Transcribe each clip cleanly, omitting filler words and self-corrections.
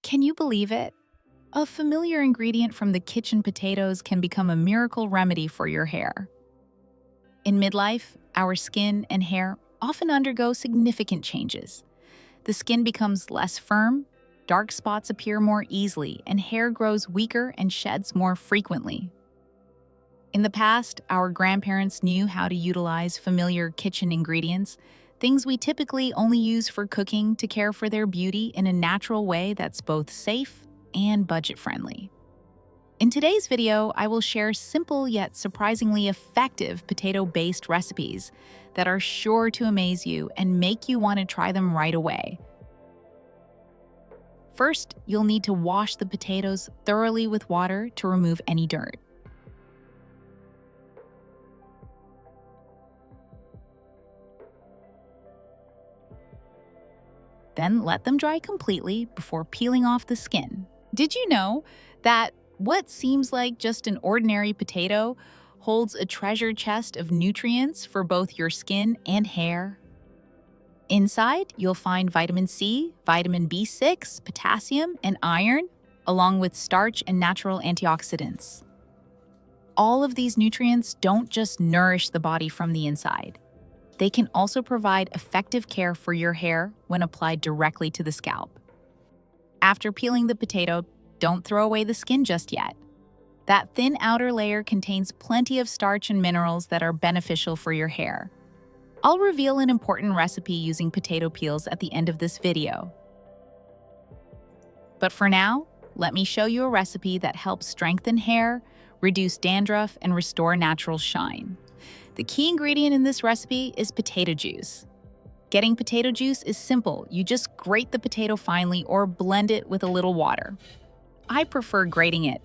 Can you believe it? A familiar ingredient from the kitchen potatoes can become a miracle remedy for your hair. In midlife, our skin and hair often undergo significant changes. The skin becomes less firm, dark spots appear more easily, and hair grows weaker and sheds more frequently. In the past, our grandparents knew how to utilize familiar kitchen ingredients, things we typically only use for cooking, to care for their beauty in a natural way that's both safe and budget-friendly. In today's video, I will share simple yet surprisingly effective potato-based recipes that are sure to amaze you and make you want to try them right away. First, you'll need to wash the potatoes thoroughly with water to remove any dirt. Then let them dry completely before peeling off the skin. Did you know that what seems like just an ordinary potato holds a treasure chest of nutrients for both your skin and hair? Inside, you'll find vitamin C, vitamin B6, potassium, and iron, along with starch and natural antioxidants. All of these nutrients don't just nourish the body from the inside. They can also provide effective care for your hair when applied directly to the scalp. After peeling the potato, don't throw away the skin just yet. That thin outer layer contains plenty of starch and minerals that are beneficial for your hair. I'll reveal an important recipe using potato peels at the end of this video. But for now, let me show you a recipe that helps strengthen hair, reduce dandruff, and restore natural shine. The key ingredient in this recipe is potato juice. Getting potato juice is simple. You just grate the potato finely or blend it with a little water. I prefer grating it.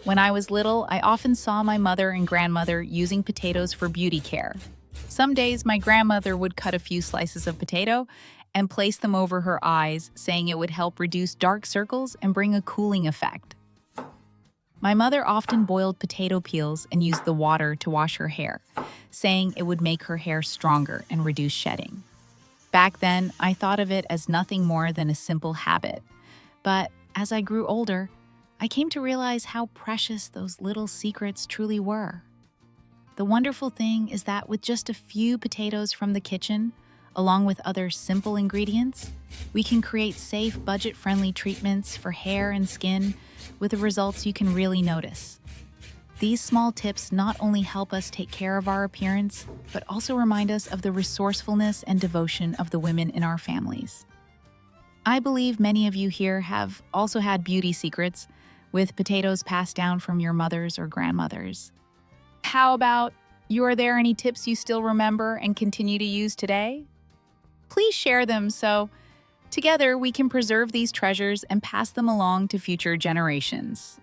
When I was little, I often saw my mother and grandmother using potatoes for beauty care. Some days, my grandmother would cut a few slices of potato and place them over her eyes, saying it would help reduce dark circles and bring a cooling effect. My mother often boiled potato peels and used the water to wash her hair, saying it would make her hair stronger and reduce shedding. Back then, I thought of it as nothing more than a simple habit. But as I grew older, I came to realize how precious those little secrets truly were. The wonderful thing is that with just a few potatoes from the kitchen, along with other simple ingredients, we can create safe, budget-friendly treatments for hair and skin with the results you can really notice. These small tips not only help us take care of our appearance, but also remind us of the resourcefulness and devotion of the women in our families. I believe many of you here have also had beauty secrets with potatoes passed down from your mothers or grandmothers. How about, are there any tips you still remember and continue to use today? Please share them so together we can preserve these treasures and pass them along to future generations.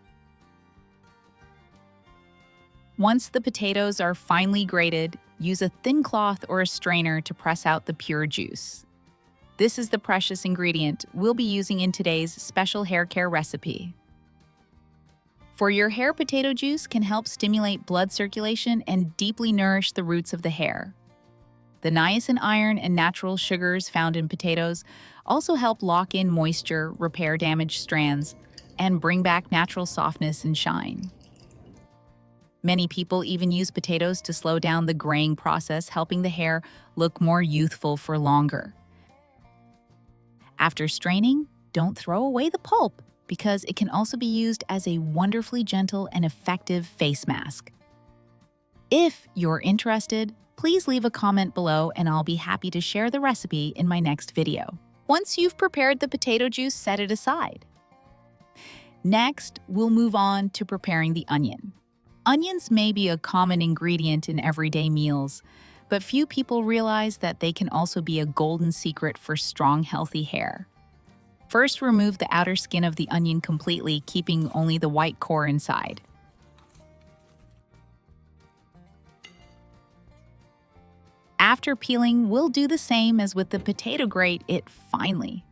Once the potatoes are finely grated, use a thin cloth or a strainer to press out the pure juice. This is the precious ingredient we'll be using in today's special hair care recipe. For your hair, potato juice can help stimulate blood circulation and deeply nourish the roots of the hair. The niacin, iron, and natural sugars found in potatoes also help lock in moisture, repair damaged strands, and bring back natural softness and shine. Many people even use potatoes to slow down the graying process, helping the hair look more youthful for longer. After straining, don't throw away the pulp, because it can also be used as a wonderfully gentle and effective face mask. If you're interested, please leave a comment below and I'll be happy to share the recipe in my next video. Once you've prepared the potato juice, set it aside. Next, we'll move on to preparing the onion. Onions may be a common ingredient in everyday meals, but few people realize that they can also be a golden secret for strong, healthy hair. First, remove the outer skin of the onion completely, keeping only the white core inside. After peeling, we'll do the same as with the potato, grate it finely.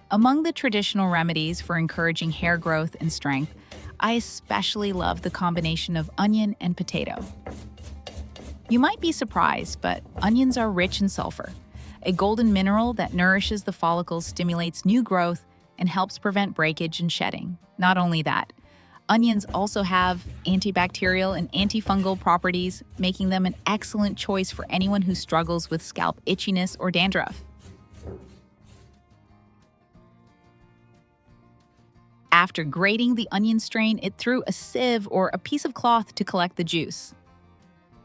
Among the traditional remedies for encouraging hair growth and strength, I especially love the combination of onion and potato. You might be surprised, but onions are rich in sulfur, a golden mineral that nourishes the follicles, stimulates new growth, and helps prevent breakage and shedding. Not only that, onions also have antibacterial and antifungal properties, making them an excellent choice for anyone who struggles with scalp itchiness or dandruff. After grating the onion, strain it through a sieve or a piece of cloth to collect the juice.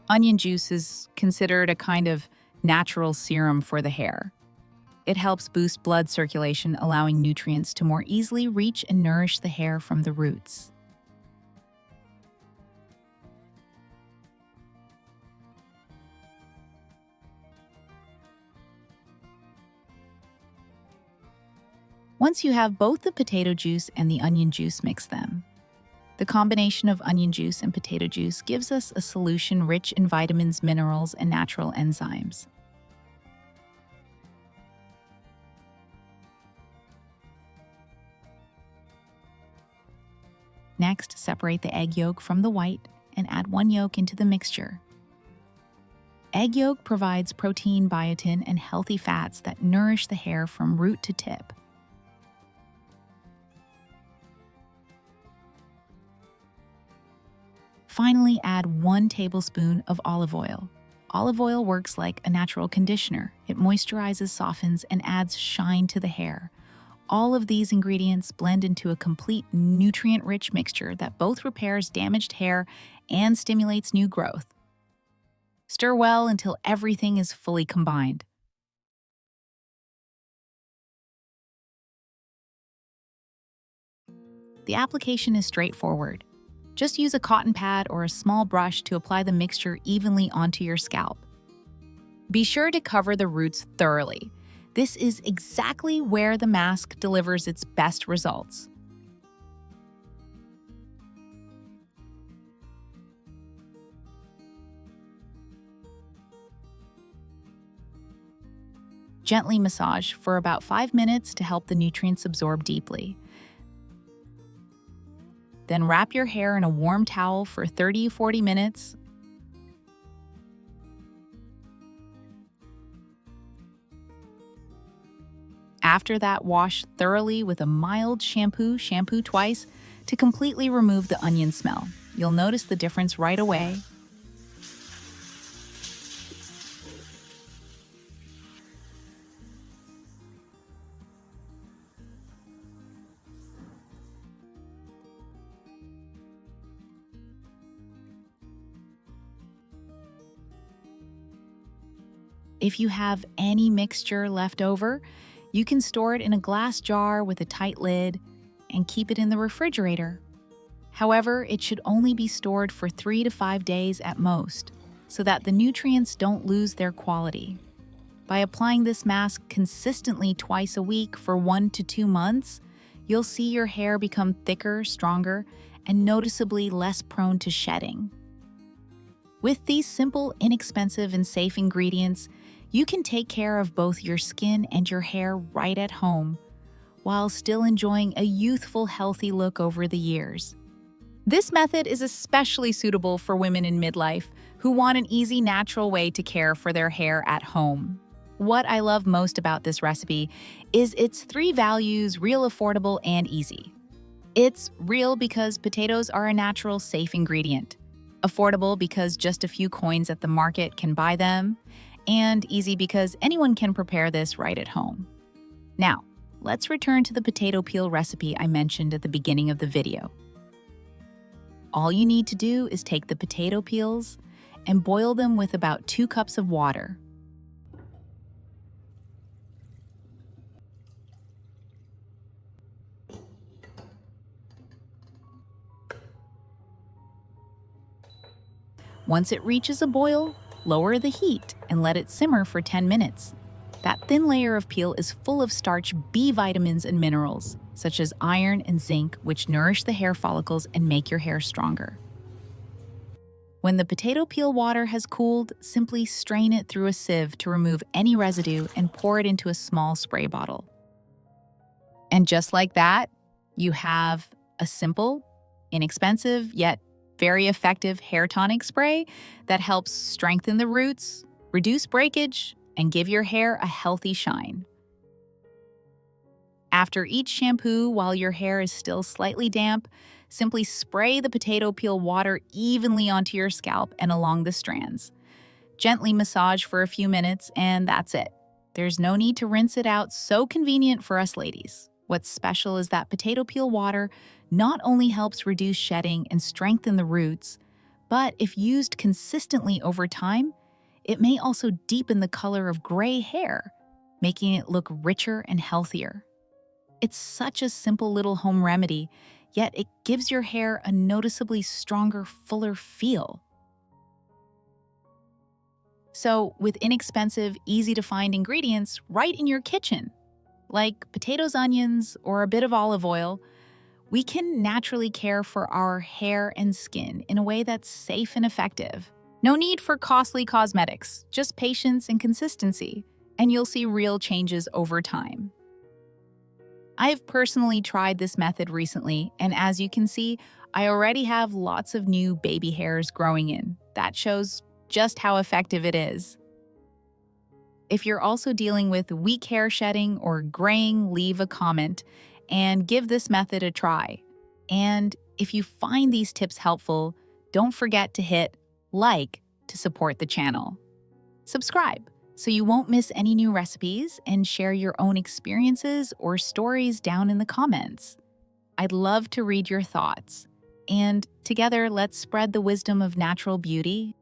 Onion juice is considered a kind of natural serum for the hair. It helps boost blood circulation, allowing nutrients to more easily reach and nourish the hair from the roots. Once you have both the potato juice and the onion juice, mix them. The combination of onion juice and potato juice gives us a solution rich in vitamins, minerals, and natural enzymes. Next, separate the egg yolk from the white and add 1 yolk into the mixture. Egg yolk provides protein, biotin, and healthy fats that nourish the hair from root to tip. Finally, add 1 tablespoon of olive oil. Olive oil works like a natural conditioner. It moisturizes, softens, and adds shine to the hair. All of these ingredients blend into a complete nutrient-rich mixture that both repairs damaged hair and stimulates new growth. Stir well until everything is fully combined. The application is straightforward. Just use a cotton pad or a small brush to apply the mixture evenly onto your scalp. Be sure to cover the roots thoroughly. This is exactly where the mask delivers its best results. Gently massage for about 5 minutes to help the nutrients absorb deeply. Then wrap your hair in a warm towel for 30-40 minutes. After that, wash thoroughly with a mild shampoo. Shampoo twice to completely remove the onion smell. You'll notice the difference right away. If you have any mixture left over, you can store it in a glass jar with a tight lid and keep it in the refrigerator. However, it should only be stored for 3 to 5 days at most, so that the nutrients don't lose their quality. By applying this mask consistently twice a week for 1 to 2 months, you'll see your hair become thicker, stronger, and noticeably less prone to shedding. With these simple, inexpensive, and safe ingredients, you can take care of both your skin and your hair right at home, while still enjoying a youthful, healthy look over the years. This method is especially suitable for women in midlife who want an easy, natural way to care for their hair at home. What I love most about this recipe is its 3 values: real, affordable, and easy. It's real because potatoes are a natural, safe ingredient. Affordable because just a few coins at the market can buy them. And easy because anyone can prepare this right at home. Now, let's return to the potato peel recipe I mentioned at the beginning of the video. All you need to do is take the potato peels and boil them with about 2 cups of water. Once it reaches a boil, lower the heat and let it simmer for 10 minutes. That thin layer of peel is full of starch, B vitamins, and minerals, such as iron and zinc, which nourish the hair follicles and make your hair stronger. When the potato peel water has cooled, simply strain it through a sieve to remove any residue and pour it into a small spray bottle. And just like that, you have a simple, inexpensive, yet very effective hair tonic spray that helps strengthen the roots, reduce breakage, and give your hair a healthy shine. After each shampoo, while your hair is still slightly damp, simply spray the potato peel water evenly onto your scalp and along the strands. Gently massage for a few minutes, and that's it. There's no need to rinse it out, so convenient for us ladies. What's special is that potato peel water not only helps reduce shedding and strengthen the roots, but if used consistently over time, it may also deepen the color of gray hair, making it look richer and healthier. It's such a simple little home remedy, yet it gives your hair a noticeably stronger, fuller feel. So, with inexpensive, easy-to-find ingredients right in your kitchen, like potatoes, onions, or a bit of olive oil, we can naturally care for our hair and skin in a way that's safe and effective. No need for costly cosmetics, just patience and consistency, and you'll see real changes over time. I've personally tried this method recently, and as you can see, I already have lots of new baby hairs growing in. That shows just how effective it is. If you're also dealing with weak hair shedding or graying, leave a comment and give this method a try. And if you find these tips helpful, don't forget to hit like to support the channel. Subscribe so you won't miss any new recipes, and share your own experiences or stories down in the comments. I'd love to read your thoughts. And together, let's spread the wisdom of natural beauty